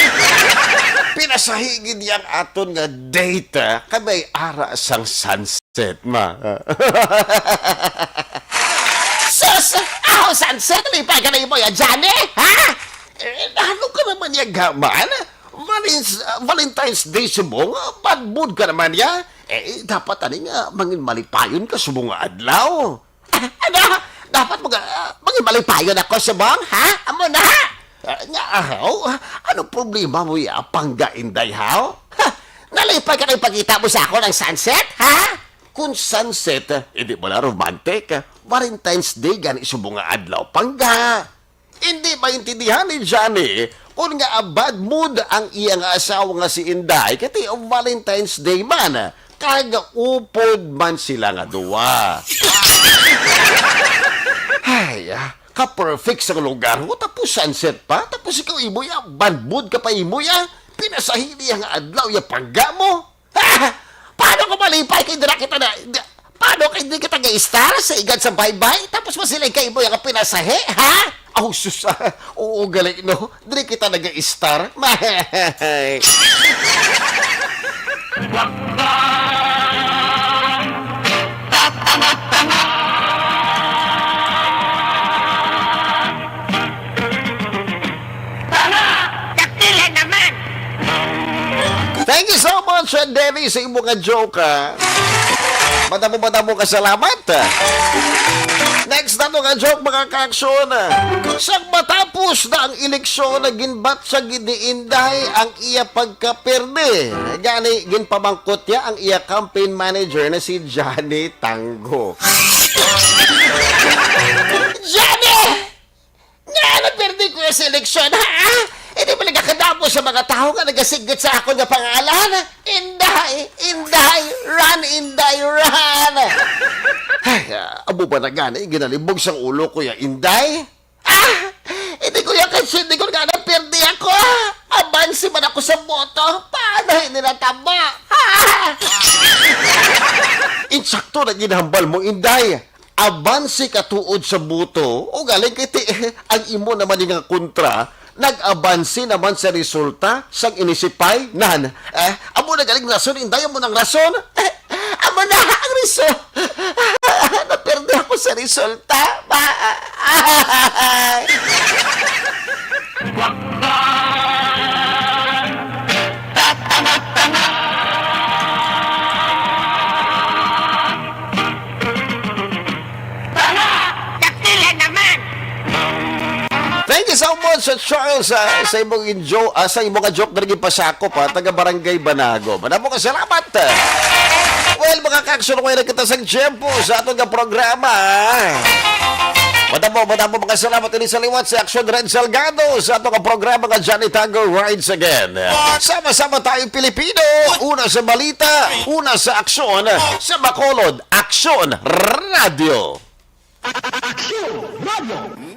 Pinasahi gid yang aton nga data kabay ara sang sunset ma. Sus! Ako, sunset! Lipay ka na mo yan, Johnny! Ha? Ano ka naman ya gaman? Valentine's Day sa mo, bad mood ka naman ya. Dapat ani nga mangin malipayon ka sa mga adlaw. Ano? Dapat maging malipayon ako sa bong, ha? Amo na, ha? Nga ahaw, ano problema mo ya panggainday haw? Nalipay ka na ipagkita mo sa ako ng sunset, ha? Kung sunset, hindi mo na romantic. Valentine's Day gani sa mga adlaw pangga. Hindi maintindihan ni Johnny kung nga bad mood ang iyang asawa nga si Inday kati ang Valentine's Day man. Kaga upod man sila nga duwa. Ay, ka-perfect sa lugar mo tapos sunset pa. Tapos ikaw imo ya, bad mood ka pa imo ya. Pinasahili ang adlaw ya pangga mo. Paano ko malipay kay dira kita na... Paano kay di kita ga-star sa igad sa bye-bye? Tapos mo sila kay mo yung pinasahe, ha? Oh, sus, oo, galing, no? Dili kita nag-star. Mahay. Dakila naman! Thank you so much, Denny, sa imo nga joke, ha? Madamo ka salamat. Next na nga joke, mga ka-aksyon. Sang matapos na ang eleksyon na ginbat sa giniinday ang iya pagkaperde. Gani, ginpamangkot niya ang iya campaign manager na si Johnny Tango. Johnny! Nga, napirdi ko yung seleksyon, ha? Hindi mo nagkakadamo sa mga tao nga nagasigit sa ako nga pangalan. Inday! Inday! Run, Inday! Run! Ay, abo ba na gani, ginalibog sang ulo ko ya, Inday? Hindi ko yung kasi, hindi ko nga napirdi ako. Abansi man ako sa boto. Paano hindi natama? Insakto na ginahambal mo, Inday. Abansi katuod sa buto. O galing kiti, ang imo naman nga kontra, nag-abansi naman sa resulta sang inisipay nan. Amo na galing rason, Inday, amo ng rason. Amo na ang result. Napirdi ako sa resulta. Dakila naman! Thank you so much, Charles, sa imong sa imong joke na naging pasako pa, taga Barangay Banago. Manamo ka salamat. Well, mga kaksyon, ngayon na kita sa tiyempo sa atong nga programa. Madamo mga salamat din sa liwat sa Action Red Salgado sa atong nga programa nga Johnny Tango Rides Again. Sama-sama tayong Pilipino, una sa balita, una sa aksyon, sa Bacolod, Aksyon Radio. Action Radio